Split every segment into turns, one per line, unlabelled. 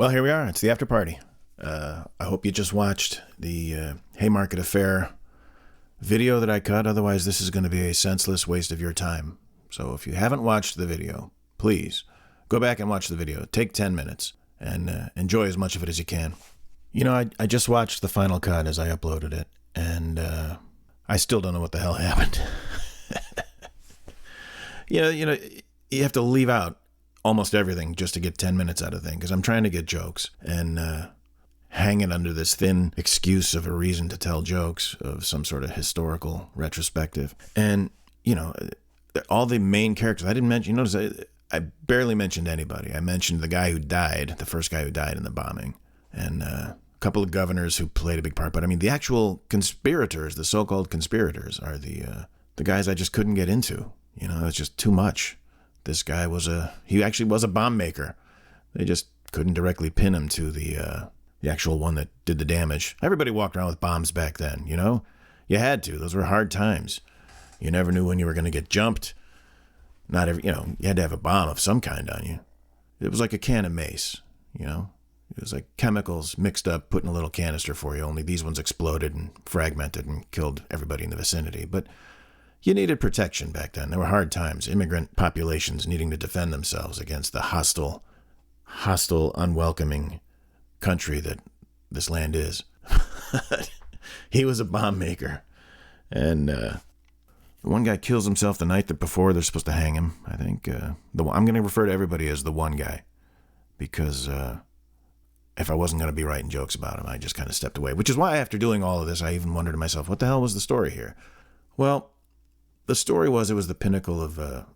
Well, here we are. It's the after party. I hope you just watched the Haymarket affair video that I cut. Otherwise, this is going to be a senseless waste of your time. So if you haven't watched the video, please go back and watch the video. Take 10 minutes and enjoy as much of it as you can. You know, I just watched the final cut as I uploaded it, and I still don't know what the hell happened. You know, you have to leave out almost everything just to get 10 minutes out of the thing, because I'm trying to get jokes and hang it under this thin excuse of a reason to tell jokes of some sort of historical retrospective. And, you know, all the main characters, I didn't mention, you notice I barely mentioned anybody. I mentioned the guy who died, the first guy who died in the bombing, and a couple of governors who played a big part. But I mean, the actual conspirators, the so-called conspirators, are the guys I just couldn't get into. You know, it's just too much. This guy he actually was a bomb maker. They just couldn't directly pin him to the actual one that did the damage. Everybody walked around with bombs back then, you know? You had to. Those were hard times. You never knew when you were going to get jumped. You had to have a bomb of some kind on you. It was like a can of mace, you know? It was like chemicals mixed up, put in a little canister for you, only these ones exploded and fragmented and killed everybody in the vicinity. But you needed protection back then. There were hard times. Immigrant populations needing to defend themselves against the hostile, unwelcoming country that this land is. He was a bomb maker. And the one guy kills himself the night before they're supposed to hang him. I think I'm going to refer to everybody as the one guy, because if I wasn't going to be writing jokes about him, I just kind of stepped away. Which is why after doing all of this, I even wondered to myself, what the hell was the story here? Well, the story was it was the pinnacle of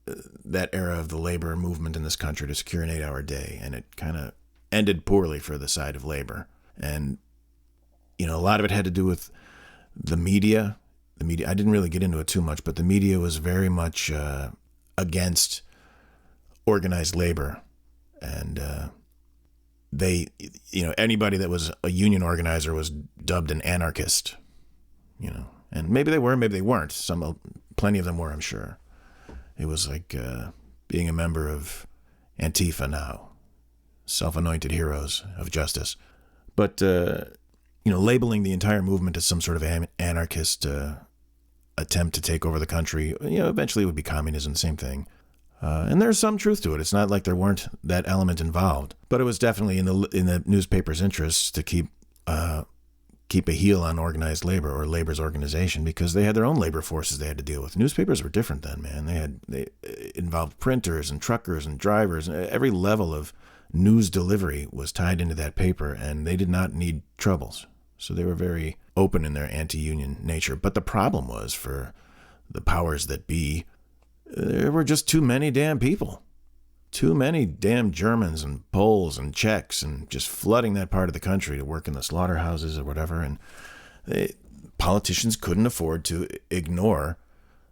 that era of the labor movement in this country to secure an 8-hour day, and it kind of ended poorly for the side of labor. And, you know, a lot of it had to do with the media. I didn't really get into it too much, but the media was very much against organized labor. And anybody that was a union organizer was dubbed an anarchist, you know. And maybe they were, maybe they weren't. Plenty of them were, I'm sure. It was like being a member of Antifa now, self-anointed heroes of justice. But, labeling the entire movement as some sort of anarchist attempt to take over the country, eventually it would be communism, same thing. And there's some truth to it. It's not like there weren't that element involved. But it was definitely in the newspaper's interests to keep a heel on organized labor or labor's organization, because they had their own labor forces they had to deal with. Newspapers were different then, man. They involved printers and truckers and drivers, and every level of news delivery was tied into that paper, and they did not need troubles. So they were very open in their anti-union nature. But the problem was, for the powers that be, there were just too many damn people. Too many damn Germans and Poles and Czechs, and just flooding that part of the country to work in the slaughterhouses or whatever. And politicians couldn't afford to ignore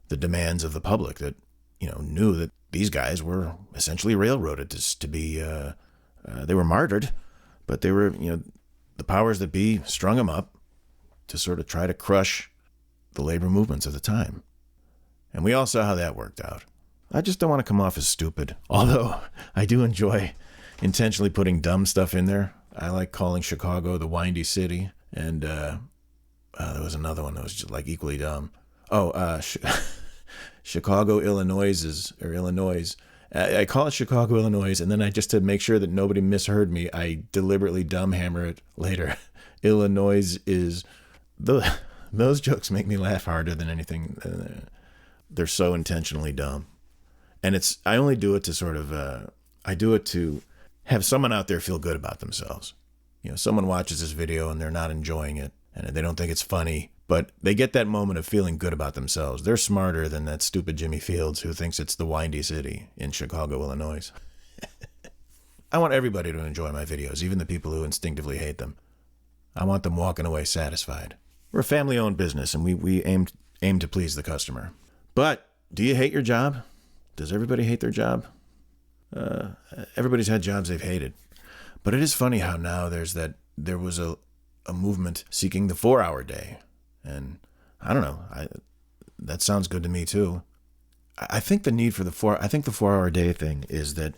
the demands of the public that, knew that these guys were essentially railroaded to be, they were martyred, but they were, the powers that be strung them up to sort of try to crush the labor movements of the time. And we all saw how that worked out. I just don't want to come off as stupid, although I do enjoy intentionally putting dumb stuff in there. I like calling Chicago the windy city, and there was another one that was just like equally dumb. Chicago, Illinois. I call it Chicago, Illinois, and then I just, to make sure that nobody misheard me, I deliberately dumbhammer it later. Illinois is... Those jokes make me laugh harder than anything. They're so intentionally dumb. And I only do it to sort of, I do it to have someone out there feel good about themselves. Someone watches this video and they're not enjoying it and they don't think it's funny, but they get that moment of feeling good about themselves. They're smarter than that stupid Jimmy Fields who thinks it's the windy city in Chicago, Illinois. I want everybody to enjoy my videos, even the people who instinctively hate them. I want them walking away satisfied. We're a family-owned business, and we aim to please the customer. But do you hate your job? Does everybody hate their job? Everybody's had jobs they've hated. But it is funny how now there was a movement seeking the 4-hour day. And I don't know, that sounds good to me too. I think the need for the 4-hour day thing is that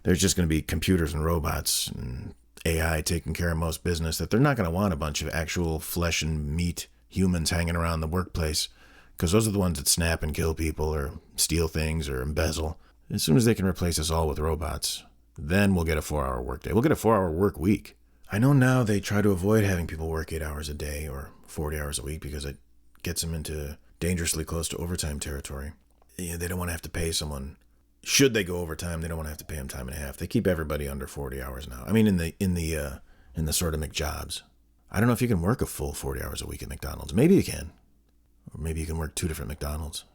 there's just going to be computers and robots and AI taking care of most business, that they're not going to want a bunch of actual flesh and meat humans hanging around the workplace, because those are the ones that snap and kill people or steal things or embezzle. As soon as they can replace us all with robots, then we'll get a 4-hour workday. We'll get a 4-hour work week. I know now they try to avoid having people work 8 hours a day or 40 hours a week because it gets them into dangerously close to overtime territory. They don't want to have to pay someone. Should they go overtime, they don't want to have to pay them time and a half. They keep everybody under 40 hours now. I mean, in the sort of McJobs. I don't know if you can work a full 40 hours a week at McDonald's. Maybe you can. Or maybe you can work 2 different McDonald's.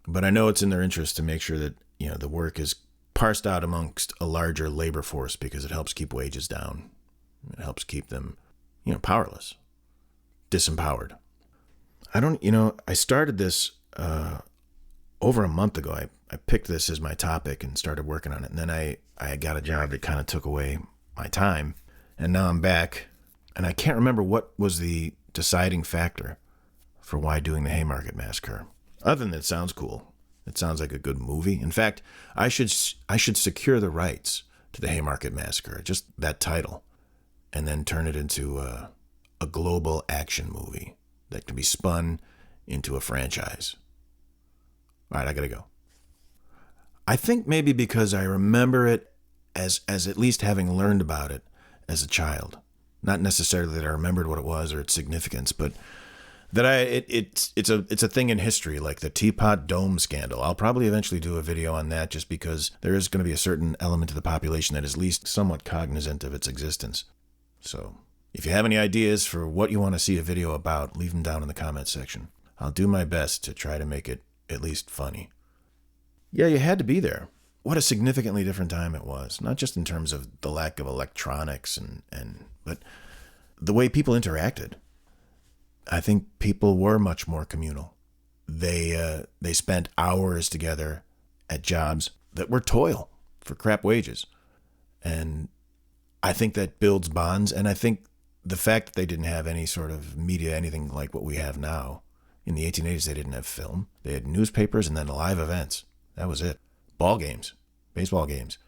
But I know it's in their interest to make sure that, the work is parsed out amongst a larger labor force, because it helps keep wages down. It helps keep them, powerless, disempowered. I started this over a month ago. I picked this as my topic and started working on it. And then I got a job that kind of took away my time. And now I'm back. And I can't remember what was the deciding factor for why doing the Haymarket Massacre. Other than it sounds cool. It sounds like a good movie. In fact, I should secure the rights to the Haymarket Massacre, just that title, and then turn it into a global action movie that can be spun into a franchise. All right, I gotta go. I think maybe because I remember it as at least having learned about it as a child. Not necessarily that I remembered what it was or its significance, but that it's a thing in history, like the Teapot Dome scandal. I'll probably eventually do a video on that, just because there is going to be a certain element of the population that is at least somewhat cognizant of its existence. So if you have any ideas for what you want to see a video about, leave them down in the comment section. I'll do my best to try to make it at least funny. Yeah, you had to be there. What a significantly different time it was, not just in terms of the lack of electronics but the way people interacted. I think people were much more communal. They spent hours together at jobs that were toil for crap wages. And I think that builds bonds. And I think the fact that they didn't have any sort of media, anything like what we have now. In the 1880s, they didn't have film. They had newspapers and then live events. That was it. Ball games, baseball games.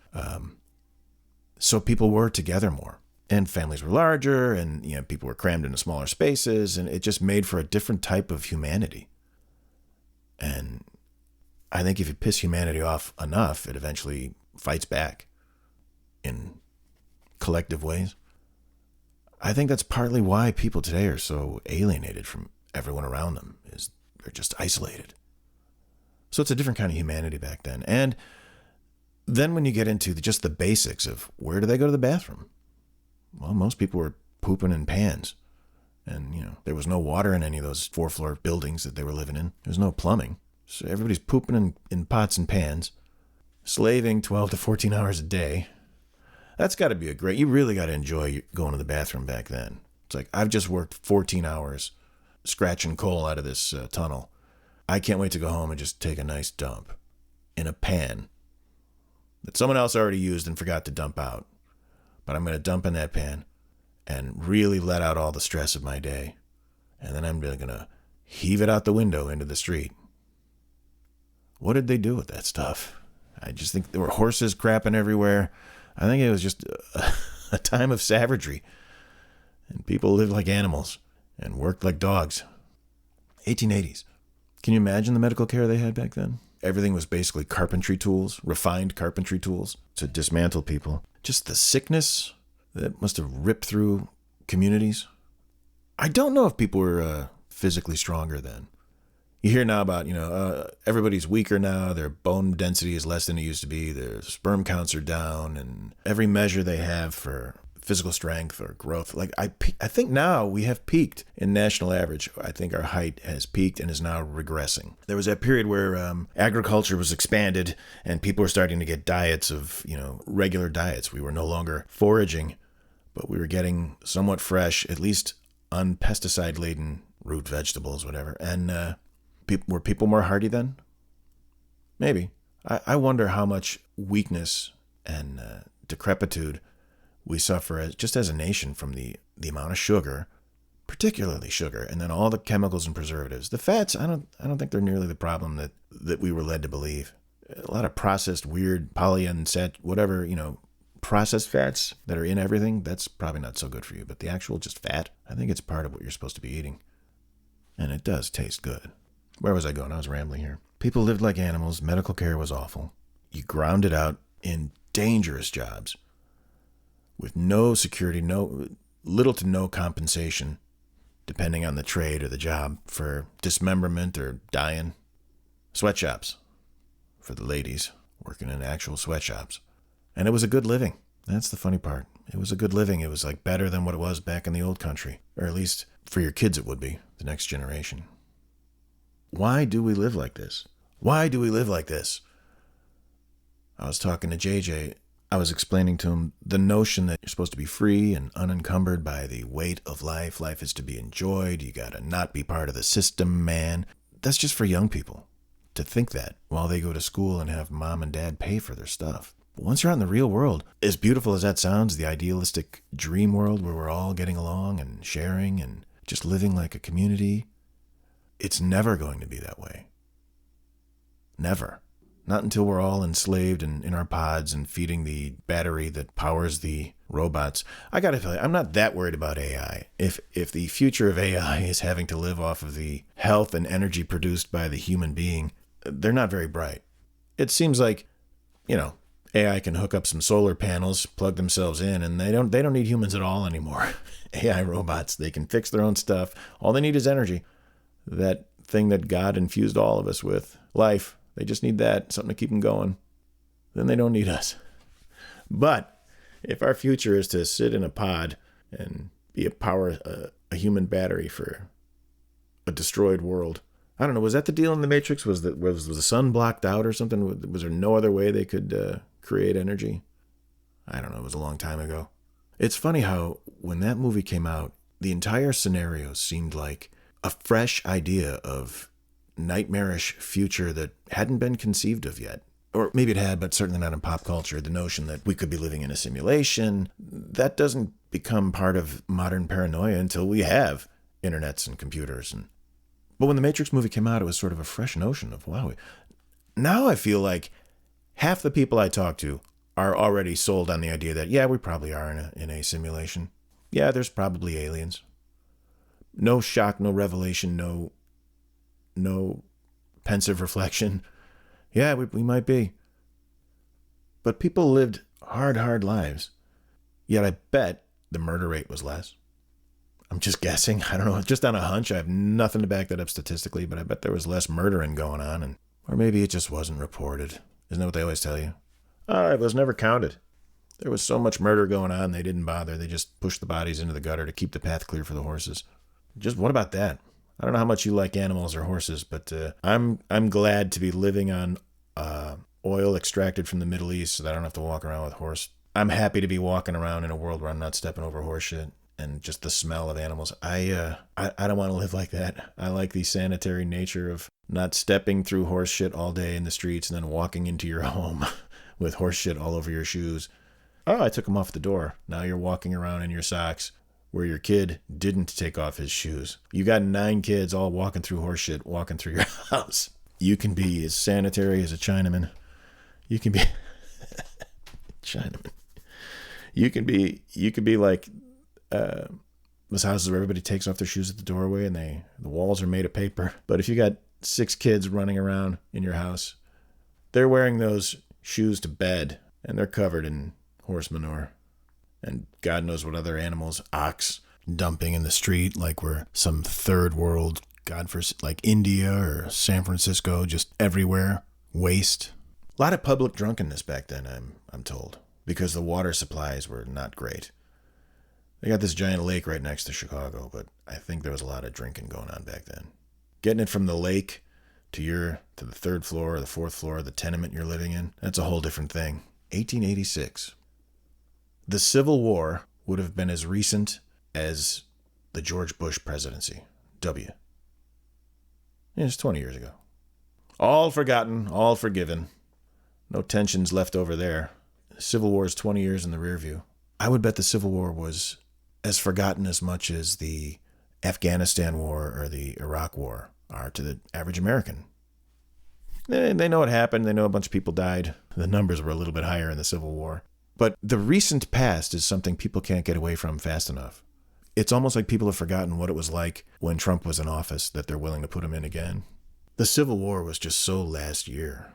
So people were together more. And families were larger, and people were crammed into smaller spaces, and it just made for a different type of humanity. And I think if you piss humanity off enough, it eventually fights back in collective ways. I think that's partly why people today are so alienated from everyone around them, is they're just isolated. So it's a different kind of humanity back then. And then when you get into just the basics of where do they go to the bathroom? Well, most people were pooping in pans. And, there was no water in any of those 4-floor buildings that they were living in. There was no plumbing. So everybody's pooping in pots and pans, slaving 12 to 14 hours a day. That's got to be you really got to enjoy going to the bathroom back then. It's like, I've just worked 14 hours scratching coal out of this tunnel. I can't wait to go home and just take a nice dump in a pan that someone else already used and forgot to dump out. But I'm going to dump in that pan and really let out all the stress of my day. And then I'm really going to heave it out the window into the street. What did they do with that stuff? I just think there were horses crapping everywhere. I think it was just a time of savagery. And people lived like animals and worked like dogs. 1880s. Can you imagine the medical care they had back then? Everything was basically carpentry tools, refined carpentry tools to dismantle people. Just the sickness that must have ripped through communities. I don't know if people were physically stronger then. You hear now about, everybody's weaker now. Their bone density is less than it used to be. Their sperm counts are down, and every measure they have for physical strength or growth. Like I think now we have peaked in national average. I think our height has peaked and is now regressing. There was that period where agriculture was expanded and people were starting to get diets of, regular diets. We were no longer foraging, but we were getting somewhat fresh, at least unpesticide-laden root vegetables, whatever. And were people more hardy then? Maybe. I wonder how much weakness and decrepitude we suffer just as a nation from the amount of sugar, particularly sugar, and then all the chemicals and preservatives. The fats, I don't think they're nearly the problem that we were led to believe. a lot of processed, weird whatever, processed fats that are in everything. That's probably not so good for you. But the actual just fat, I think it's part of what you're supposed to be eating. And it does taste good. Where was I going? I was rambling here. People lived like animals. Medical care was awful. You ground it out in dangerous jobs with no security, little to no compensation, depending on the trade or the job, for dismemberment or dying. Sweatshops for the ladies, working in actual sweatshops. And it was a good living. That's the funny part. It was a good living. It was like better than what it was back in the old country. Or at least for your kids it would be, the next generation. Why do we live like this? Why do we live like this? I was talking to JJ. I was explaining to him the notion that you're supposed to be free and unencumbered by the weight of life. Life is to be enjoyed. You gotta not be part of the system, man. That's just for young people to think that while they go to school and have mom and dad pay for their stuff. But once you're out in the real world, as beautiful as that sounds, the idealistic dream world where we're all getting along and sharing and just living like a community, it's never going to be that way. Never. Not until we're all enslaved and in our pods and feeding the battery that powers the robots. I gotta tell you, I'm not that worried about AI. If the future of AI is having to live off of the health and energy produced by the human being, they're not very bright. It seems like, AI can hook up some solar panels, plug themselves in, and they don't need humans at all anymore. AI robots, they can fix their own stuff. All they need is energy. That thing that God infused all of us with, life. They just need that, something to keep them going. Then they don't need us. But if our future is to sit in a pod and be a human battery for a destroyed world, I don't know, was that the deal in the Matrix? Was the sun blocked out or something? Was there no other way they could create energy? I don't know, it was a long time ago. It's funny how when that movie came out, the entire scenario seemed like a fresh idea of nightmarish future that hadn't been conceived of yet. Or maybe it had, but certainly not in pop culture. The notion that we could be living in a simulation, that doesn't become part of modern paranoia until we have internets and computers. But when the Matrix movie came out, it was sort of a fresh notion of, wow. Now I feel like half the people I talk to are already sold on the idea that, yeah, we probably are in a simulation. Yeah, there's probably aliens. No shock, no revelation, no pensive reflection. Yeah, we might be. But people lived hard lives. Yet I bet the murder rate was less. I'm just guessing. I don't know. Just on a hunch. I have nothing to back that up statistically, but I bet there was less murdering going on. Or maybe it just wasn't reported. Isn't that what they always tell you? Oh, it was never counted. There was so much murder going on, they didn't bother. They just pushed the bodies into the gutter to keep the path clear for the horses. Just what about that? I don't know how much you like animals or horses, but I'm glad to be living on oil extracted from the Middle East so that I don't have to walk around with horse. I'm happy to be walking around in a world where I'm not stepping over horse shit and just the smell of animals. I don't want to live like that. I like the sanitary nature of not stepping through horse shit all day in the streets and then walking into your home with horse shit all over your shoes. Oh, I took them off the door. Now you're walking around in your socks where your kid didn't take off his shoes. You got 9 kids all walking through horse shit, walking through your house. You can be as sanitary as a Chinaman. You can be Chinaman. You can be like those houses where everybody takes off their shoes at the doorway and the walls are made of paper. But if you got 6 kids running around in your house, they're wearing those shoes to bed and they're covered in horse manure. And God knows what other animals, ox, dumping in the street like we're some third world, like India or San Francisco, just everywhere, waste. A lot of public drunkenness back then, I'm told, because the water supplies were not great. They got this giant lake right next to Chicago, but I think there was a lot of drinking going on back then. Getting it from the lake to the 3rd floor or the 4th floor of the tenement you're living in, that's a whole different thing. 1886. The Civil War would have been as recent as the George Bush presidency. W. Yeah, it's 20 years ago. All forgotten, all forgiven. No tensions left over there. Civil War is 20 years in the rear view. I would bet the Civil War was as forgotten as much as the Afghanistan War or the Iraq War are to the average American. They know what happened. They know a bunch of people died. The numbers were a little bit higher in the Civil War. But the recent past is something people can't get away from fast enough. It's almost like people have forgotten what it was like when Trump was in office, that they're willing to put him in again. The Civil War was just so last year.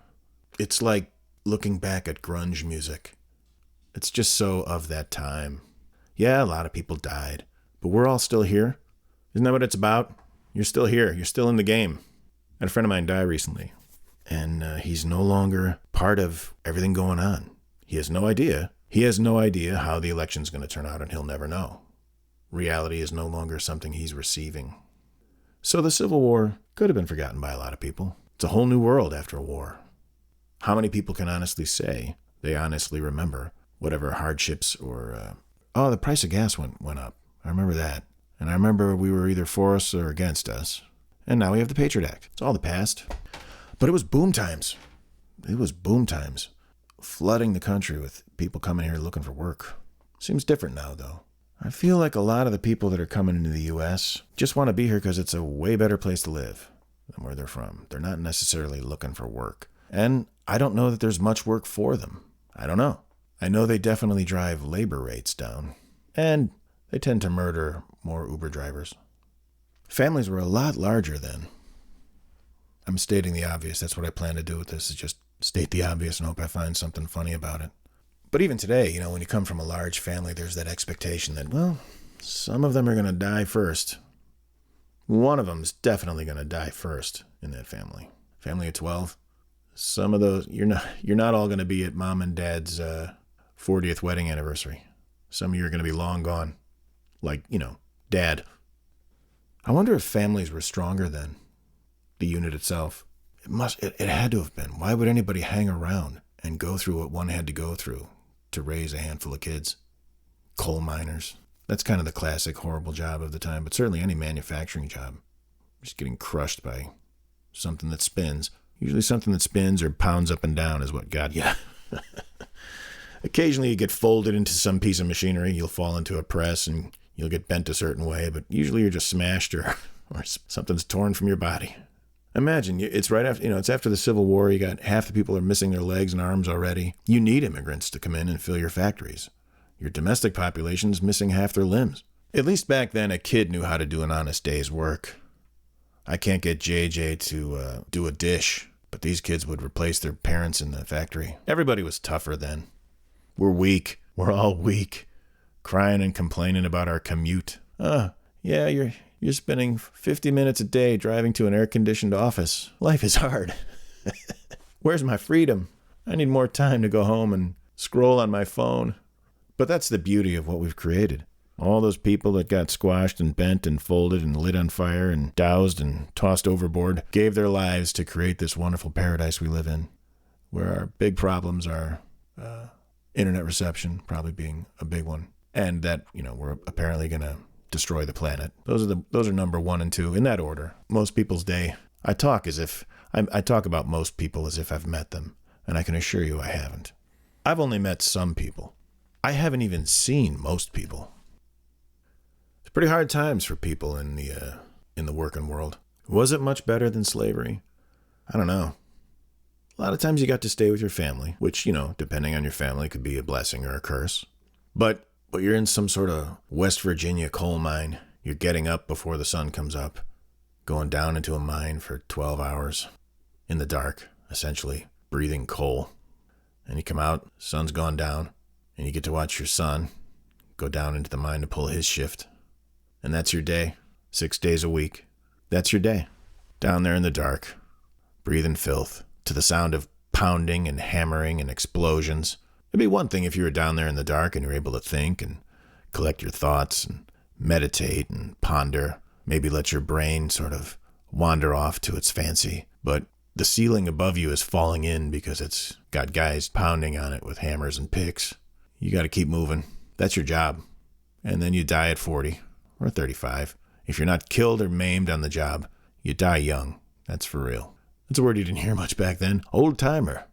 It's like looking back at grunge music. It's just so of that time. Yeah, a lot of people died, but we're all still here. Isn't that what it's about? You're still here. You're still in the game. I had a friend of mine die recently, and he's no longer part of everything going on. He has no idea. He has no idea how the election's going to turn out, and he'll never know. Reality is no longer something he's receiving. So the Civil War could have been forgotten by a lot of people. It's a whole new world after a war. How many people can honestly say they honestly remember whatever hardships or, the price of gas went up. I remember that. And I remember we were either for us or against us. And now we have the Patriot Act. It's all the past. But it was boom times. It was boom times. Flooding the country with people coming here looking for work. Seems different now, though. I feel like a lot of the people that are coming into the U.S. just want to be here because it's a way better place to live than where they're from. They're not necessarily looking for work. And I don't know that there's much work for them. I don't know. I know they definitely drive labor rates down. And they tend to murder more Uber drivers. Families were a lot larger then. I'm stating the obvious. That's what I plan to do with this, is just state the obvious and hope I find something funny about it. But even today, when you come from a large family, there's that expectation that, well, some of them are going to die first. One of them's definitely going to die first in that family. Family of 12. Some of those, you're not all going to be at mom and dad's 40th wedding anniversary. Some of you are going to be long gone. Like, dad. I wonder if families were stronger then. The unit itself. It had to have been. Why would anybody hang around and go through what one had to go through to raise a handful of kids? Coal miners. That's kind of the classic horrible job of the time, but certainly any manufacturing job. Just getting crushed by something that spins. Usually something that spins or pounds up and down is what got you. Occasionally you get folded into some piece of machinery. You'll fall into a press and you'll get bent a certain way, but usually you're just smashed or something's torn from your body. Imagine, it's right after, it's after the Civil War. You got half the people are missing their legs and arms already. You need immigrants to come in and fill your factories. Your domestic population's missing half their limbs. At least back then, a kid knew how to do an honest day's work. I can't get JJ to do a dish, but these kids would replace their parents in the factory. Everybody was tougher then. We're weak. We're all weak. Crying and complaining about our commute. Yeah, you're spending 50 minutes a day driving to an air-conditioned office. Life is hard. Where's my freedom? I need more time to go home and scroll on my phone. But that's the beauty of what we've created. All those people that got squashed and bent and folded and lit on fire and doused and tossed overboard gave their lives to create this wonderful paradise we live in, where our big problems are internet reception probably being a big one, and that, we're apparently going to destroy the planet. Those are number 1 and 2 in that order. Most people's day. I talk about most people as if I've met them, and I can assure you I haven't. I've only met some people. I haven't even seen most people. It's pretty hard times for people in the working world. Was it much better than slavery? I don't know. A lot of times you got to stay with your family, which, depending on your family, could be a blessing or a curse. But you're in some sort of West Virginia coal mine. You're getting up before the sun comes up, going down into a mine for 12 hours in the dark, essentially, breathing coal. And you come out, sun's gone down, and you get to watch your son go down into the mine to pull his shift. And that's your day, 6 days a week. That's your day. Down there in the dark, breathing filth, to the sound of pounding and hammering and explosions. It'd be one thing if you were down there in the dark and you're able to think and collect your thoughts and meditate and ponder, maybe let your brain sort of wander off to its fancy. But the ceiling above you is falling in because it's got guys pounding on it with hammers and picks. You got to keep moving. That's your job. And then you die at 40 or 35. If you're not killed or maimed on the job, you die young. That's for real. That's a word you didn't hear much back then. Old timer.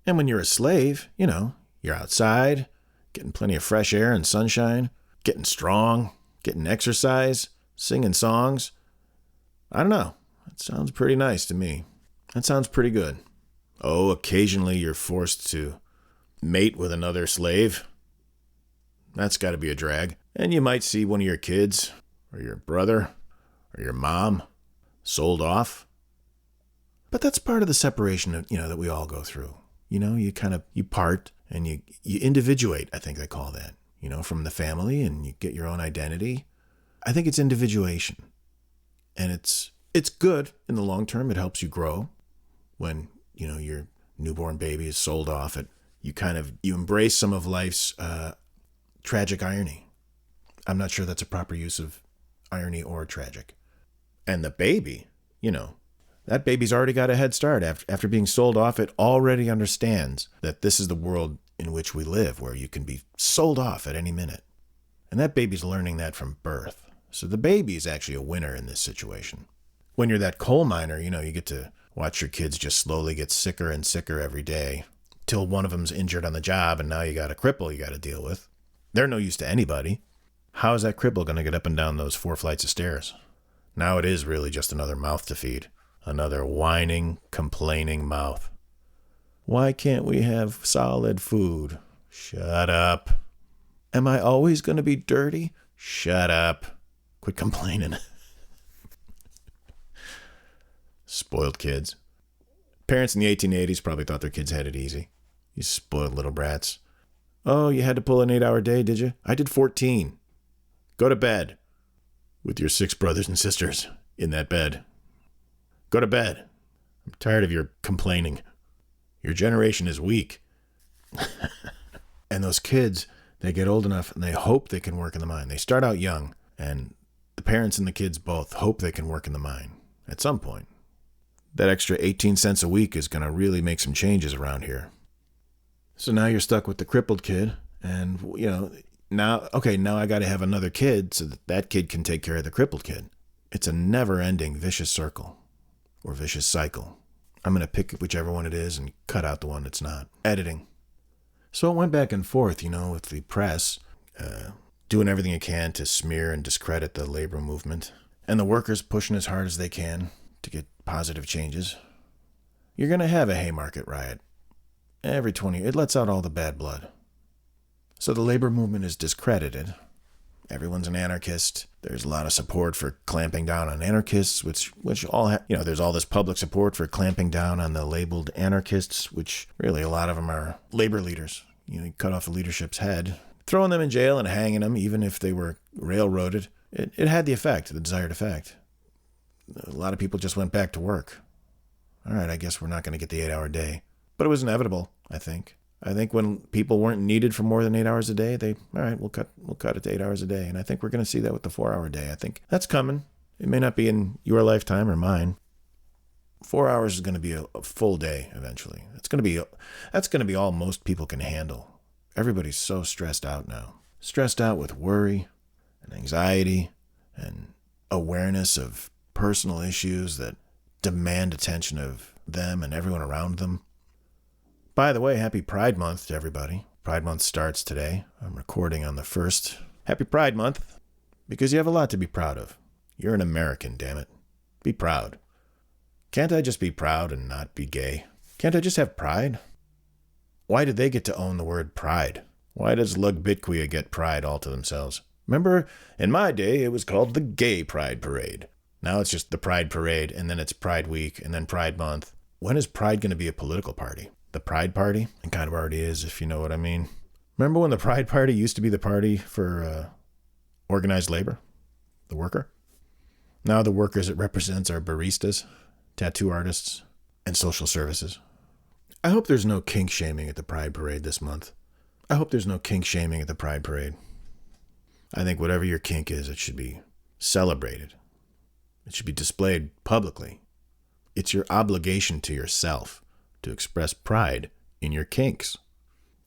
And when you're a slave, you're outside, getting plenty of fresh air and sunshine, getting strong, getting exercise, singing songs. I don't know. That sounds pretty nice to me. That sounds pretty good. Oh, occasionally you're forced to mate with another slave. That's got to be a drag. And you might see one of your kids, or your brother, or your mom sold off. But that's part of the separation that we all go through. You part and you individuate, I think they call that, from the family, and you get your own identity. I think it's individuation. And it's good in the long term. It helps you grow. When, your newborn baby is sold off, you embrace some of life's tragic irony. I'm not sure that's a proper use of irony or tragic. And the baby, that baby's already got a head start. After being sold off, it already understands that this is the world in which we live, where you can be sold off at any minute. And that baby's learning that from birth. So the baby is actually a winner in this situation. When you're that coal miner, you get to watch your kids just slowly get sicker and sicker every day till one of them's injured on the job, and now you got a cripple you got to deal with. They're no use to anybody. How is that cripple going to get up and down those 4 flights of stairs? Now it is really just another mouth to feed. Another whining, complaining mouth. Why can't we have solid food? Shut up. Am I always going to be dirty? Shut up. Quit complaining. Spoiled kids. Parents in the 1880s probably thought their kids had it easy. You spoiled little brats. Oh, you had to pull an 8-hour day, did you? I did 14. Go to bed. With your 6 brothers and sisters in that bed. Go to bed. I'm tired of your complaining. Your generation is weak. And those kids, they get old enough and they hope they can work in the mine. They start out young, and the parents and the kids both hope they can work in the mine at some point. That extra 18 cents a week is going to really make some changes around here. So now you're stuck with the crippled kid, and, now I got to have another kid so that kid can take care of the crippled kid. It's a never-ending vicious circle, or vicious cycle. I'm going to pick whichever one it is and cut out the one that's not. Editing. So it went back and forth, with the press, doing everything it can to smear and discredit the labor movement, and the workers pushing as hard as they can to get positive changes. You're going to have a Haymarket riot. Every 20 years, it lets out all the bad blood. So the labor movement is discredited. Everyone's an anarchist. There's a lot of support for clamping down on anarchists, which all there's all this public support for clamping down on the labeled anarchists, which really a lot of them are labor leaders. You cut off the leadership's head, throwing them in jail and hanging them, even if they were railroaded. It had the effect, the desired effect. A lot of people just went back to work. All right, I guess we're not going to get the 8-hour day. But it was inevitable, I think. I think when people weren't needed for more than 8 hours a day, all right, we'll cut it to 8 hours a day. And I think we're going to see that with the 4-hour day. I think that's coming. It may not be in your lifetime or mine. 4 hours is going to be a full day eventually. That's going to be all most people can handle. Everybody's so stressed out now. Stressed out with worry and anxiety and awareness of personal issues that demand attention of them and everyone around them. By the way, happy Pride Month to everybody. Pride Month starts today. I'm recording on the 1st. Happy Pride Month, because you have a lot to be proud of. You're an American, damn it. Be proud. Can't I just be proud and not be gay? Can't I just have pride? Why did they get to own the word pride? Why does Lugbitquia get pride all to themselves? Remember, in my day, it was called the Gay Pride Parade. Now it's just the Pride Parade, and then it's Pride Week, and then Pride Month. When is Pride going to be a political party? The Pride Party? It kind of already is, if you know what I mean. Remember when the Pride Party used to be the party for organized labor? The worker? Now the workers it represents are baristas, tattoo artists, and social services. I hope there's no kink shaming at the Pride Parade this month. I hope there's no kink shaming at the Pride Parade. I think whatever your kink is, it should be celebrated. It should be displayed publicly. It's your obligation to yourself to express pride in your kinks.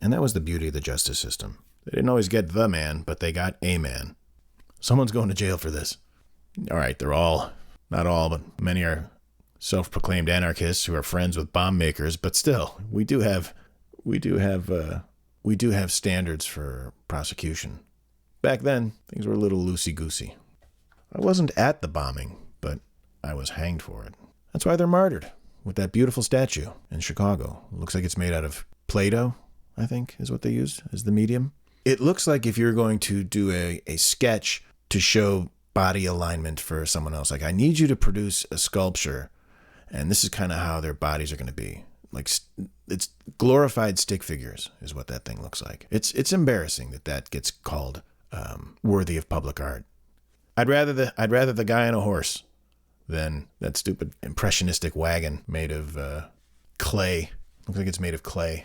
And that was the beauty of the justice system. They didn't always get the man, but they got a man. Someone's going to jail for this. All right, not all, but many are self-proclaimed anarchists who are friends with bomb makers, but still, we do have standards for prosecution. Back then, things were a little loosey-goosey. I wasn't at the bombing, but I was hanged for it. That's why they're martyred. with that beautiful statue in Chicago. It looks like it's made out of Play-Doh, I think, is what they used as the medium. It looks like if you're going to do a sketch to show body alignment for someone else, like, I need you to produce a sculpture, and this is kind of how their bodies are going to be. Like, it's glorified stick figures is what that thing looks like. It's embarrassing that gets called worthy of public art. I'd rather the guy on a horse than that stupid impressionistic wagon made of clay. Looks like it's made of clay.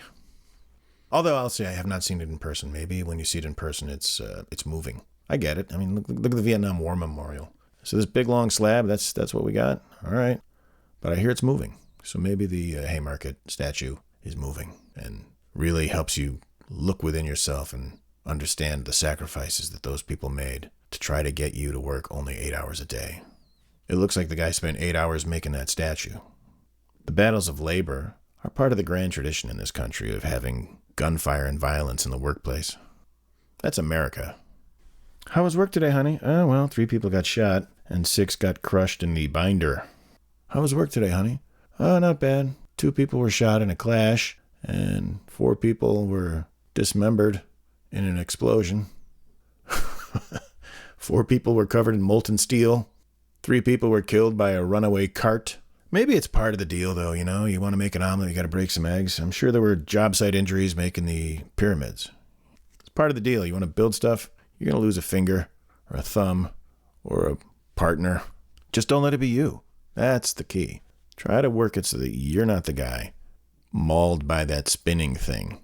Although I'll say I have not seen it in person. Maybe when you see it in person, it's moving. I get it. I mean, look at the Vietnam War Memorial. So this big long slab, that's what we got. All right, but I hear it's moving. So maybe the Haymarket statue is moving and really helps you look within yourself and understand the sacrifices that those people made to try to get you to work only 8 hours a day. It looks like the guy spent 8 hours making that statue. The battles of labor are part of the grand tradition in this country of having gunfire and violence in the workplace. That's America. How was work today, honey? Oh, well, 3 people got shot and 6 got crushed in the binder. How was work today, honey? Oh, not bad. 2 people were shot in a clash, and 4 people were dismembered in an explosion. 4 people were covered in molten steel. 3 people were killed by a runaway cart. Maybe it's part of the deal, though, you know? You want to make an omelet, you got to break some eggs. I'm sure there were job site injuries making the pyramids. It's part of the deal. You want to build stuff, you're going to lose a finger or a thumb or a partner. Just don't let it be you. That's the key. Try to work it so that you're not the guy mauled by that spinning thing,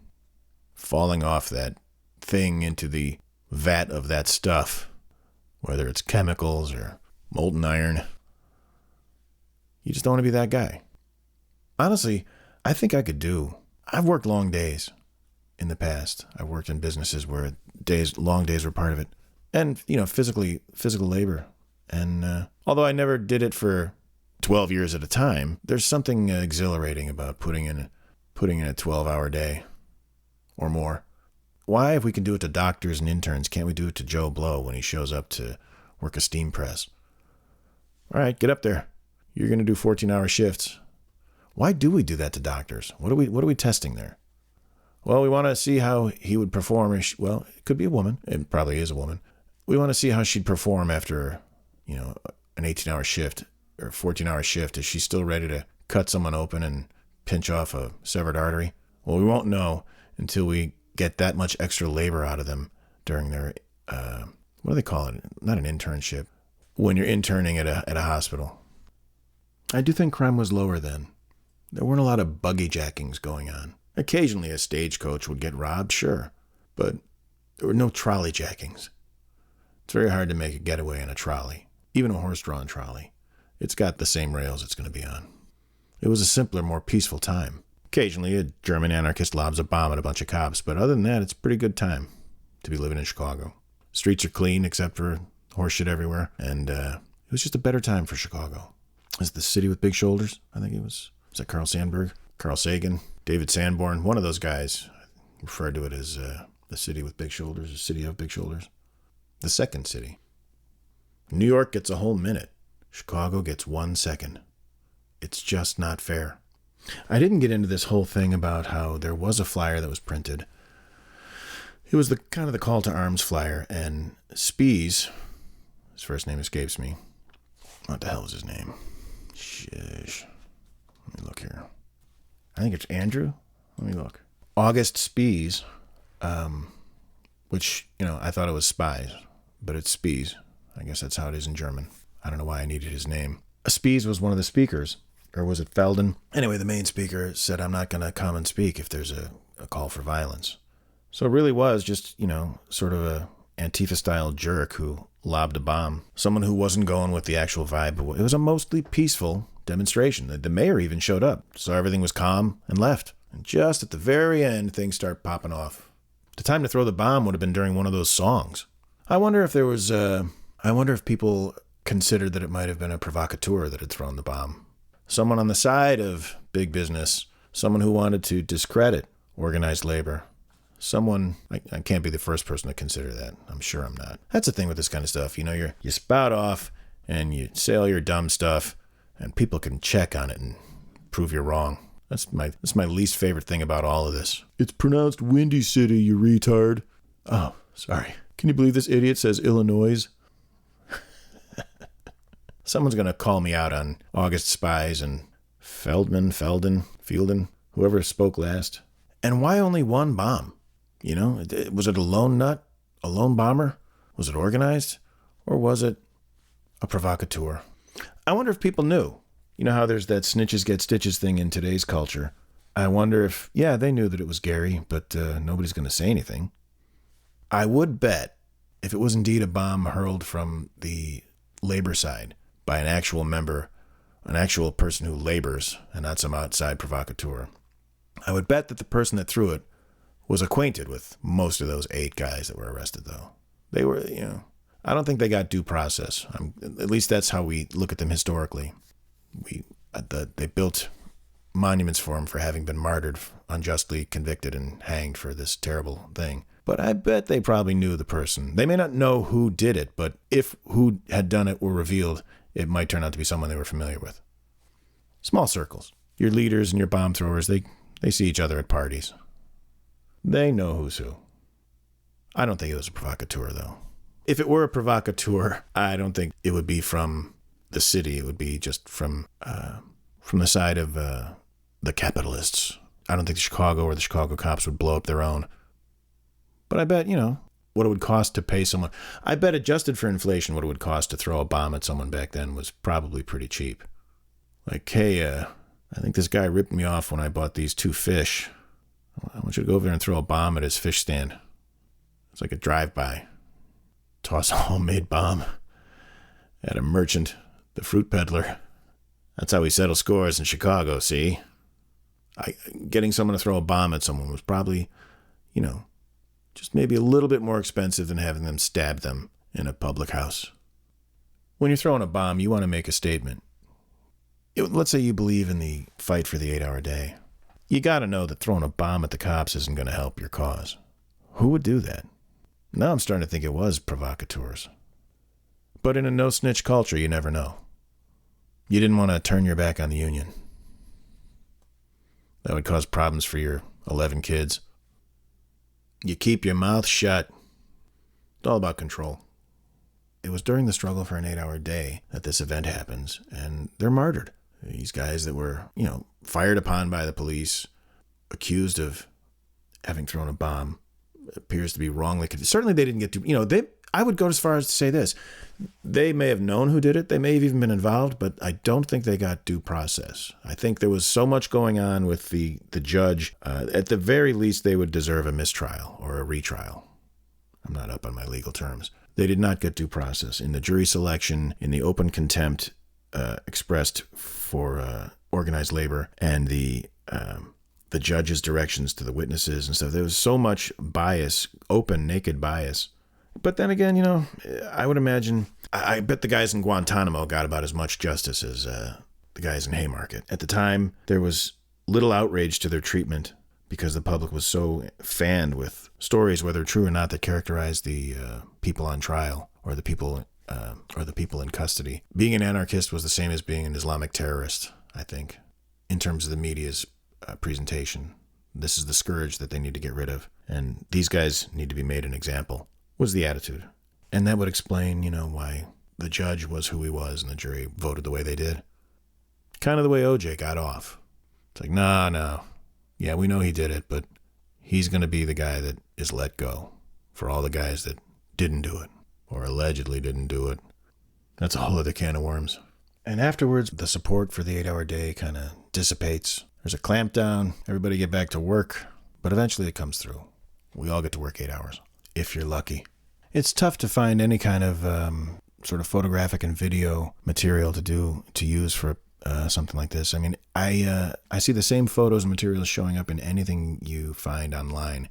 falling off that thing into the vat of that stuff, whether it's chemicals or molten iron. You just don't want to be that guy. Honestly, I think I could do. I've worked long days in the past. I've worked in businesses where long days were part of it. And, physical labor. And although I never did it for 12 years at a time, there's something exhilarating about putting in a 12-hour day or more. Why, if we can do it to doctors and interns, can't we do it to Joe Blow when he shows up to work a steam press? All right, get up there. You're going to do 14-hour shifts. Why do we do that to doctors? What are we testing there? Well, we want to see how he would perform. Well, it could be a woman. It probably is a woman. We want to see how she'd perform after, an 18-hour shift or 14-hour shift. Is she still ready to cut someone open and pinch off a severed artery? Well, we won't know until we get that much extra labor out of them during their, what do they call it? Not an internship. When you're interning at a hospital. I do think crime was lower then. There weren't a lot of buggy jackings going on. Occasionally a stagecoach would get robbed, sure, but there were no trolley jackings. It's very hard to make a getaway in a trolley, even a horse-drawn trolley. It's got the same rails it's going to be on. It was a simpler, more peaceful time. Occasionally a German anarchist lobs a bomb at a bunch of cops, but other than that, it's a pretty good time to be living in Chicago. Streets are clean except for horse shit everywhere, and it was just a better time for Chicago. It's the city with big shoulders, I think it was. Was that Carl Sandburg? Carl Sagan? David Sanborn? One of those guys referred to it as the city with big shoulders, the city of big shoulders. The second city. New York gets a whole minute. Chicago gets 1 second. It's just not fair. I didn't get into this whole thing about how there was a flyer that was printed. It was the call to arms flyer, and Spies, his first name escapes me. What the hell is his name? Shish. Let me look here. I think it's Andrew. Let me look. August Spies, which, I thought it was spies, but it's Spies. I guess that's how it is in German. I don't know why I needed his name. Spies was one of the speakers, or was it Felden? Anyway, the main speaker said, I'm not going to come and speak if there's a call for violence. So it really was just, sort of a Antifa-style jerk who lobbed a bomb. Someone who wasn't going with the actual vibe. It was a mostly peaceful demonstration. The mayor even showed up, so everything was calm and left. And just at the very end, things start popping off. The time to throw the bomb would have been during one of those songs. I wonder if people considered that it might have been a provocateur that had thrown the bomb. Someone on the side of big business. Someone who wanted to discredit organized labor. Someone, I can't be the first person to consider that. I'm sure I'm not. That's the thing with this kind of stuff. You spout off and you say all your dumb stuff and people can check on it and prove you're wrong. That's my least favorite thing about all of this. It's pronounced Windy City, you retard. Oh, sorry. Can you believe this idiot says Illinois? Someone's going to call me out on August Spies and Fielden, whoever spoke last. And why only one bomb? You know, was it a lone nut? A lone bomber? Was it organized? Or was it a provocateur? I wonder if people knew. You know how there's that snitches get stitches thing in today's culture? I wonder if, they knew that it was Gary, but nobody's going to say anything. I would bet if it was indeed a bomb hurled from the labor side by an actual member, an actual person who labors and not some outside provocateur, I would bet that the person that threw it was acquainted with most of those 8 guys that were arrested, though. They were, I don't think they got due process. At least that's how we look at them historically. They built monuments for him for having been martyred, unjustly convicted and hanged for this terrible thing. But I bet they probably knew the person. They may not know who did it, but if who had done it were revealed, it might turn out to be someone they were familiar with. Small circles. Your leaders and your bomb throwers, they see each other at parties. They know who's who. I don't think it was a provocateur, though. If it were a provocateur, I don't think it would be from the city. It would be just from the side of the capitalists. I don't think Chicago or the Chicago cops would blow up their own. But I bet, what it would cost to pay someone. I bet adjusted for inflation, what it would cost to throw a bomb at someone back then was probably pretty cheap. Like, hey, I think this guy ripped me off when I bought these 2 fish. I want you to go over there and throw a bomb at his fish stand. It's like a drive-by. Toss a homemade bomb at a merchant, the fruit peddler. That's how we settle scores in Chicago, see? Getting someone to throw a bomb at someone was probably, just maybe a little bit more expensive than having them stab them in a public house. When you're throwing a bomb, you want to make a statement. Let's say you believe in the fight for the 8-hour day. You got to know that throwing a bomb at the cops isn't going to help your cause. Who would do that? Now I'm starting to think it was provocateurs. But in a no-snitch culture, you never know. You didn't want to turn your back on the union. That would cause problems for your 11 kids. You keep your mouth shut. It's all about control. It was during the struggle for an 8-hour day that this event happens, and they're martyred. These guys that were, fired upon by the police, accused of having thrown a bomb, appears to be wrongly convicted. Certainly they didn't get to, I would go as far as to say this. They may have known who did it. They may have even been involved, but I don't think they got due process. I think there was so much going on with the judge. At the very least, they would deserve a mistrial or a retrial. I'm not up on my legal terms. They did not get due process. In the jury selection, in the open contempt expressed for organized labor, and the judge's directions to the witnesses and stuff, there was so much bias, open, naked bias. But then again, I would imagine, I bet the guys in Guantanamo got about as much justice as the guys in Haymarket. At the time, there was little outrage to their treatment because the public was so fanned with stories, whether true or not, that characterized the people on trial or the people in custody. Being an anarchist was the same as being an Islamic terrorist, I think, in terms of the media's presentation. This is the scourge that they need to get rid of, and these guys need to be made an example, was the attitude. And that would explain, why the judge was who he was and the jury voted the way they did. Kind of the way OJ got off. It's like, no. Yeah, we know he did it, but he's going to be the guy that is let go for all the guys that didn't do it or allegedly didn't do it. That's a whole other can of worms. And afterwards, the support for the 8-hour day kind of dissipates. There's a clampdown. Everybody get back to work. But eventually it comes through. We all get to work 8 hours, if you're lucky. It's tough to find any kind of sort of photographic and video material to use for something like this. I mean, I see the same photos and materials showing up in anything you find online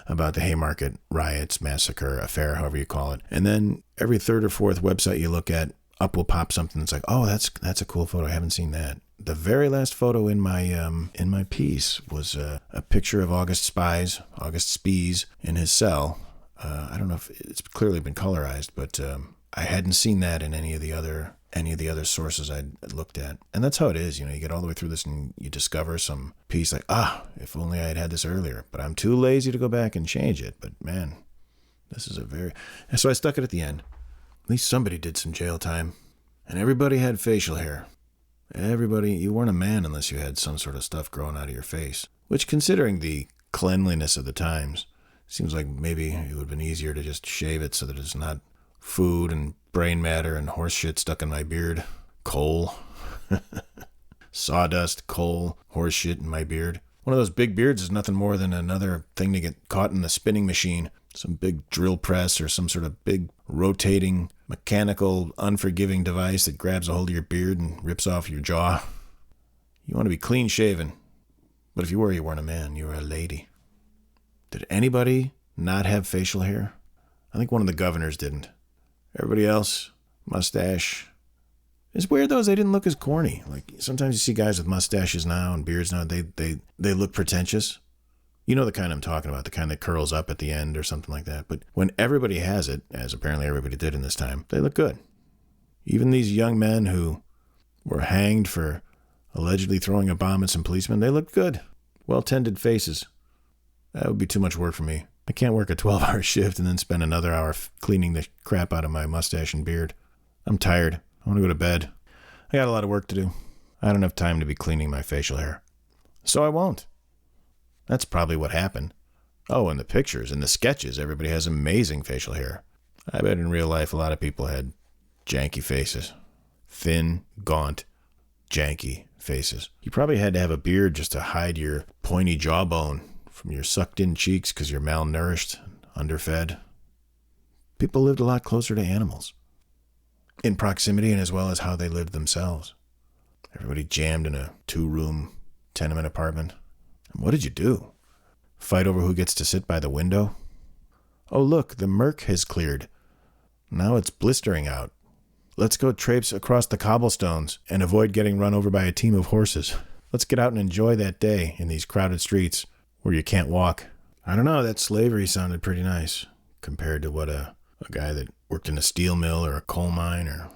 about the Haymarket riots, massacre, affair, however you call it. And then every third or fourth website you look at, up will pop something that's like, oh, that's a cool photo. I haven't seen that. The very last photo in my piece was a picture of August Spies, in his cell. I don't know if it's clearly been colorized, but I hadn't seen that in any of the other sources I'd looked at. And that's how it is, you get all the way through this and you discover some piece like, if only I had had this earlier. But I'm too lazy to go back and change it. But man, this is and so I stuck it at the end. At least somebody did some jail time. And everybody had facial hair. You weren't a man unless you had some sort of stuff growing out of your face. Which, considering the cleanliness of the times, seems like maybe it would have been easier to just shave it so that it's not food and brain matter and horse shit stuck in my beard. Coal. Sawdust, coal, horse shit in my beard. One of those big beards is nothing more than another thing to get caught in the spinning machine. Some big drill press or some sort of big rotating, mechanical, unforgiving device that grabs a hold of your beard and rips off your jaw. You want to be clean shaven. But if you weren't a man, you were a lady. Did anybody not have facial hair? I think one of the governors didn't. Everybody else, mustache. It's weird though, they didn't look as corny. Like sometimes you see guys with mustaches now and beards now, they look pretentious. You know the kind I'm talking about, the kind that curls up at the end or something like that. But when everybody has it, as apparently everybody did in this time, they look good. Even these young men who were hanged for allegedly throwing a bomb at some policemen, they looked good. Well-tended faces. That would be too much work for me. I can't work a 12-hour shift and then spend another hour cleaning the crap out of my mustache and beard. I'm tired. I want to go to bed. I got a lot of work to do. I don't have time to be cleaning my facial hair. So I won't. That's probably what happened. Oh, and the pictures and the sketches, everybody has amazing facial hair. I bet in real life a lot of people had janky faces. Thin, gaunt, janky faces. You probably had to have a beard just to hide your pointy jawbone from your sucked-in cheeks because you're malnourished, underfed. People lived a lot closer to animals. In proximity and as well as how they lived themselves. Everybody jammed in a 2-room tenement apartment. And what did you do? Fight over who gets to sit by the window? Oh look, the murk has cleared. Now it's blistering out. Let's go traipse across the cobblestones and avoid getting run over by a team of horses. Let's get out and enjoy that day in these crowded streets where you can't walk. I don't know, that slavery sounded pretty nice compared to what a guy that worked in a steel mill or a coal mine or...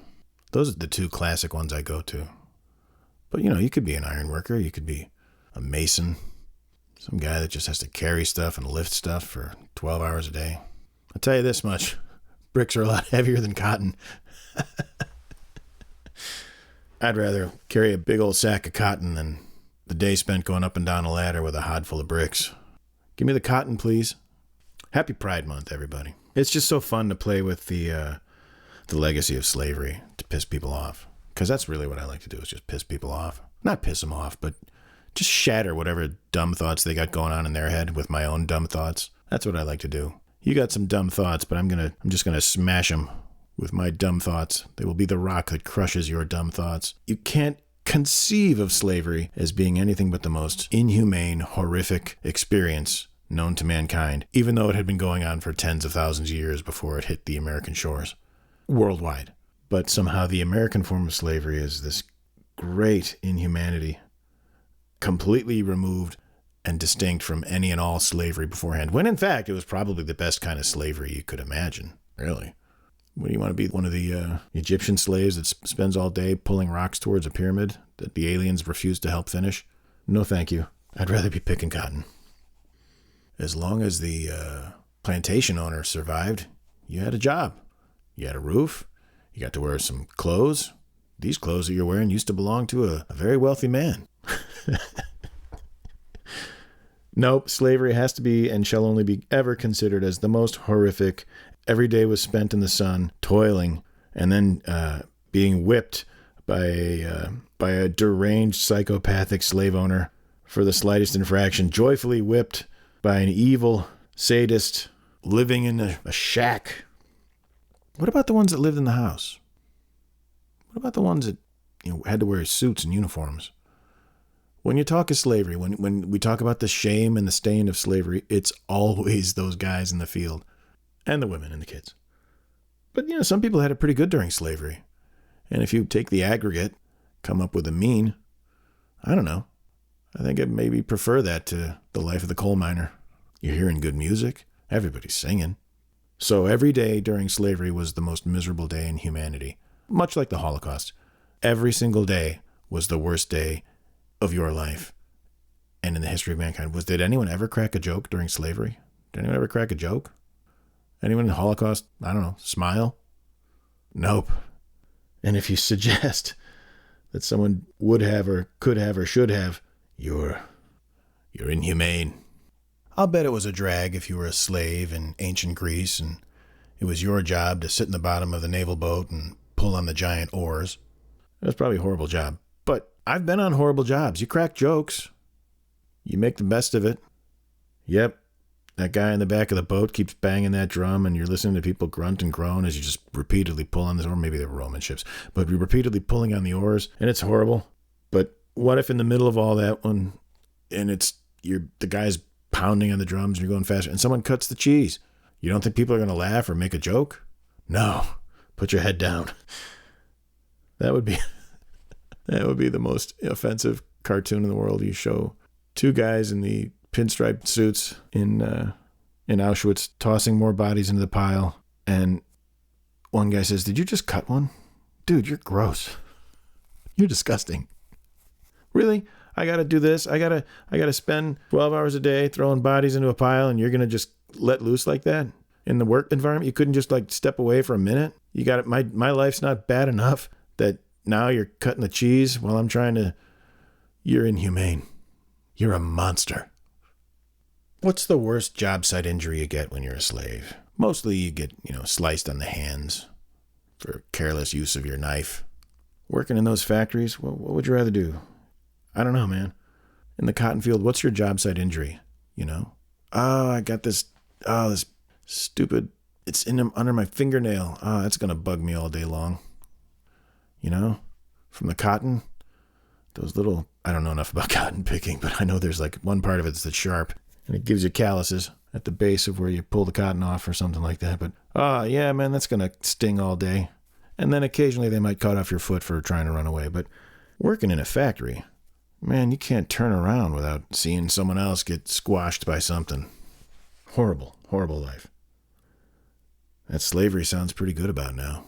Those are the two classic ones I go to. But you could be an iron worker, you could be a mason, some guy that just has to carry stuff and lift stuff for 12 hours a day. I'll tell you this much, bricks are a lot heavier than cotton. I'd rather carry a big old sack of cotton than the day spent going up and down a ladder with a hod full of bricks. Give me the cotton, please. Happy Pride Month, everybody. It's just so fun to play with the legacy of slavery to piss people off. Because that's really what I like to do, is just piss people off. Not piss them off, but just shatter whatever dumb thoughts they got going on in their head with my own dumb thoughts. That's what I like to do. You got some dumb thoughts, but I'm just gonna smash them with my dumb thoughts. They will be the rock that crushes your dumb thoughts. You can't conceive of slavery as being anything but the most inhumane, horrific experience known to mankind, even though it had been going on for tens of thousands of years before it hit the American shores. Worldwide. But somehow the American form of slavery is this great inhumanity, completely removed and distinct from any and all slavery beforehand, when in fact it was probably the best kind of slavery you could imagine, really. What do you want to be, one of the Egyptian slaves that spends all day pulling rocks towards a pyramid that the aliens refuse to help finish? No thank you. I'd rather be picking cotton. As long as the plantation owner survived, you had a job. You had a roof. You got to wear some clothes. These clothes that you're wearing used to belong to a very wealthy man. Nope, slavery has to be and shall only be ever considered as the most horrific. Every day was spent in the sun, toiling, and then being whipped by a deranged psychopathic slave owner for the slightest infraction, joyfully whipped by an evil sadist living in a shack. What about the ones that lived in the house? What about the ones that had to wear suits and uniforms? When you talk of slavery, when we talk about the shame and the stain of slavery, it's always those guys in the field. And the women and the kids. But, some people had it pretty good during slavery. And if you take the aggregate, come up with a mean, I don't know. I think I'd maybe prefer that to the life of the coal miner. You're hearing good music. Everybody's singing. So every day during slavery was the most miserable day in humanity, much like the Holocaust. Every single day was the worst day of your life and in the history of mankind. Did anyone ever crack a joke during slavery? Did anyone ever crack a joke? Anyone in the Holocaust? I don't know. Smile? Nope. And if you suggest that someone would have or could have or should have, you're inhumane. I'll bet it was a drag if you were a slave in ancient Greece and it was your job to sit in the bottom of the naval boat and pull on the giant oars. It was probably a horrible job. But I've been on horrible jobs. You crack jokes. You make the best of it. Yep. That guy in the back of the boat keeps banging that drum and you're listening to people grunt and groan as you just repeatedly pull on this, or maybe they were Roman ships, but you're repeatedly pulling on the oars and it's horrible. But what if in the middle of all that one, and the guy's pounding on the drums and you're going faster and someone cuts the cheese? You don't think people are going to laugh or make a joke? No. Put your head down. That would be the most offensive cartoon in the world. You show two guys in the pinstriped suits in Auschwitz tossing more bodies into the pile, and one guy says, "Did you just cut one? Dude, you're gross. You're disgusting. Really? I got to do this. I got to spend 12 hours a day throwing bodies into a pile, and you're going to just let loose like that in the work environment? You couldn't just like step away for a minute? You got it. My life's not bad enough that now you're cutting the cheese while I'm trying to. You're inhumane. You're a monster." What's the worst job site injury you get when you're a slave? Mostly you get, sliced on the hands for careless use of your knife. Working in those factories, what would you rather do? I don't know, man. In the cotton field, what's your job site injury? Oh, I got this stupid, it's under my fingernail. Oh, that's going to bug me all day long. From the cotton, those little, I don't know enough about cotton picking, but I know there's like one part of it that's sharp. And it gives you calluses at the base of where you pull the cotton off or something like that. But, yeah, man, that's going to sting all day. And then occasionally they might cut off your foot for trying to run away. But working in a factory, man, you can't turn around without seeing someone else get squashed by something. Horrible, horrible life. That slavery sounds pretty good about now.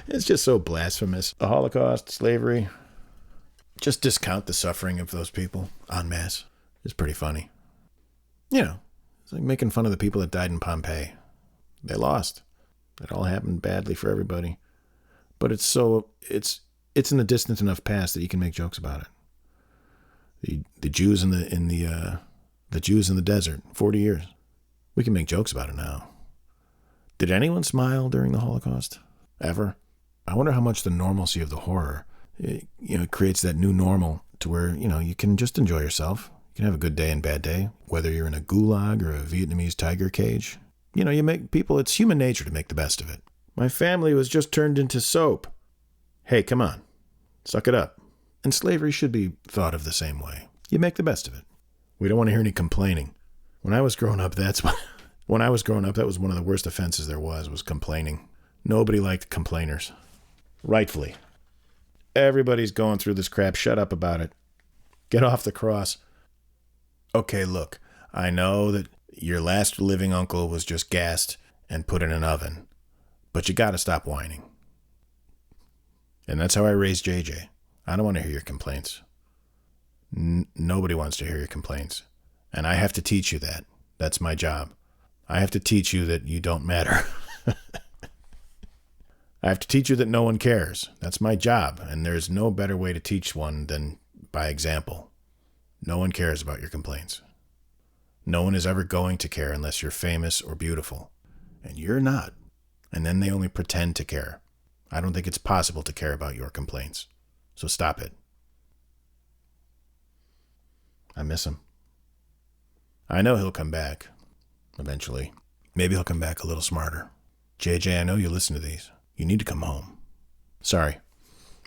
It's just so blasphemous. The Holocaust, slavery. Just discount the suffering of those people en masse. It's pretty funny. It's like making fun of the people that died in Pompeii. They lost. It all happened badly for everybody. But it's in the distant enough past that you can make jokes about it. The Jews in the Jews in the desert, 40 years. We can make jokes about it now. Did anyone smile during the Holocaust? Ever? I wonder how much the normalcy of the horror it creates that new normal to where, you can just enjoy yourself. You can have a good day and bad day, whether you're in a gulag or a Vietnamese tiger cage. You make people, it's human nature to make the best of it. My family was just turned into soap. Hey, come on. Suck it up. And slavery should be thought of the same way. You make the best of it. We don't want to hear any complaining. When I was growing up, that was one of the worst offenses there was complaining. Nobody liked complainers. Rightfully. Everybody's going through this crap. Shut up about it. Get off the cross. Okay, look, I know that your last living uncle was just gassed and put in an oven, but you got to stop whining. And that's how I raised JJ. I don't want to hear your complaints. Nobody wants to hear your complaints. And I have to teach you that. That's my job. I have to teach you that you don't matter. I have to teach you that no one cares. That's my job, and there's no better way to teach one than by example. No one cares about your complaints. No one is ever going to care unless you're famous or beautiful, and you're not. And then they only pretend to care. I don't think it's possible to care about your complaints, so stop it. I miss him. I know he'll come back, eventually. Maybe he'll come back a little smarter. JJ, I know you listen to these. You need to come home. Sorry,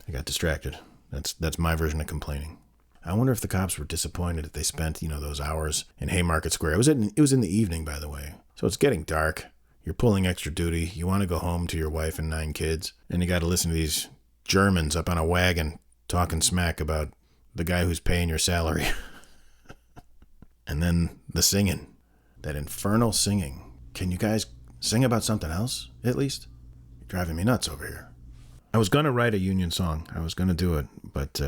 I got distracted. That's my version of complaining. I wonder if the cops were disappointed that they spent, those hours in Haymarket Square. It was in the evening, by the way. So it's getting dark. You're pulling extra duty. You want to go home to your wife and 9 kids. And you got to listen to these Germans up on a wagon talking smack about the guy who's paying your salary. And then the singing. That infernal singing. Can you guys sing about something else, at least? You're driving me nuts over here. I was going to write a union song. I was going to do it. But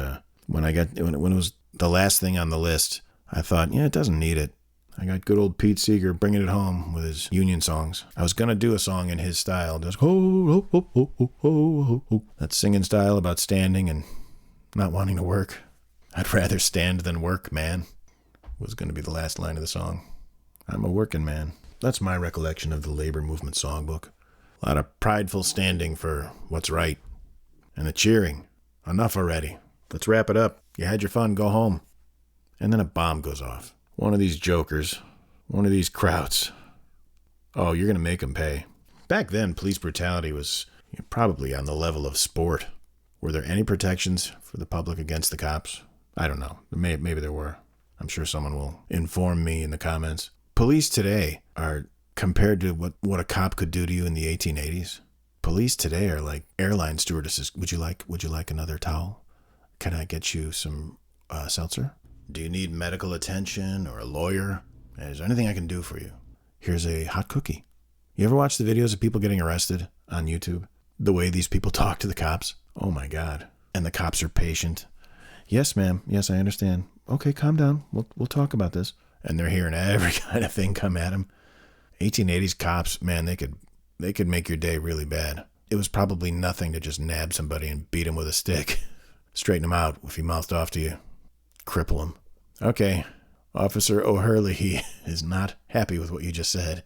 when it was the last thing on the list, I thought, yeah, it doesn't need it. I got good old Pete Seeger bringing it home with his union songs. I was going to do a song in his style. Just ho, ho, ho, ho, ho, ho, ho. That singing style about standing and not wanting to work. I'd rather stand than work, man. Was going to be the last line of the song. I'm a working man. That's my recollection of the labor movement songbook. A lot of prideful standing for what's right. And the cheering. Enough already. Let's wrap it up. You had your fun, go home. And then a bomb goes off. One of these jokers. One of these krauts. Oh, you're going to make them pay. Back then, police brutality was probably on the level of sport. Were there any protections for the public against the cops? I don't know. Maybe there were. I'm sure someone will inform me in the comments. Police today are compared to what a cop could do to you in the 1880s. Police today are like airline stewardesses. Would you like another towel? Can I get you some seltzer? Do you need medical attention or a lawyer? Is there anything I can do for you? Here's a hot cookie. You ever watch the videos of people getting arrested on YouTube? The way these people talk to the cops? Oh my God. And the cops are patient. Yes, ma'am. Yes, I understand. Okay, calm down. We'll talk about this. And they're hearing every kind of thing come at them. 1880s cops, man, they could make your day really bad. It was probably nothing to just nab somebody and beat him with a stick. Straighten him out if he mouthed off to you. Cripple him. Okay, Officer O'Hurley is not happy with what you just said,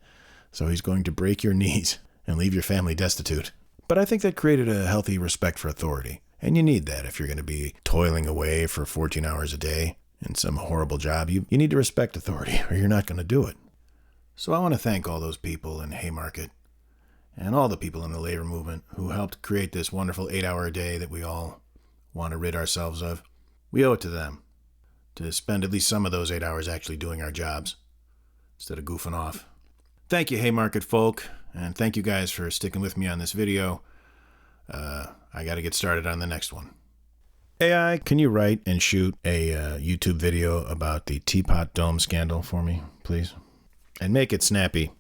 so he's going to break your knees and leave your family destitute. But I think that created a healthy respect for authority. And you need that if you're going to be toiling away for 14 hours a day in some horrible job. You need to respect authority or you're not going to do it. So I want to thank all those people in Haymarket and all the people in the labor movement who helped create this wonderful 8-hour day that we all want to rid ourselves of. We owe it to them to spend at least some of those 8 hours actually doing our jobs instead of goofing off. Thank you, Haymarket folk, and thank you guys for sticking with me on this video. I got to get started on the next one. AI, can you write and shoot a YouTube video about the Teapot Dome scandal for me, please? And make it snappy.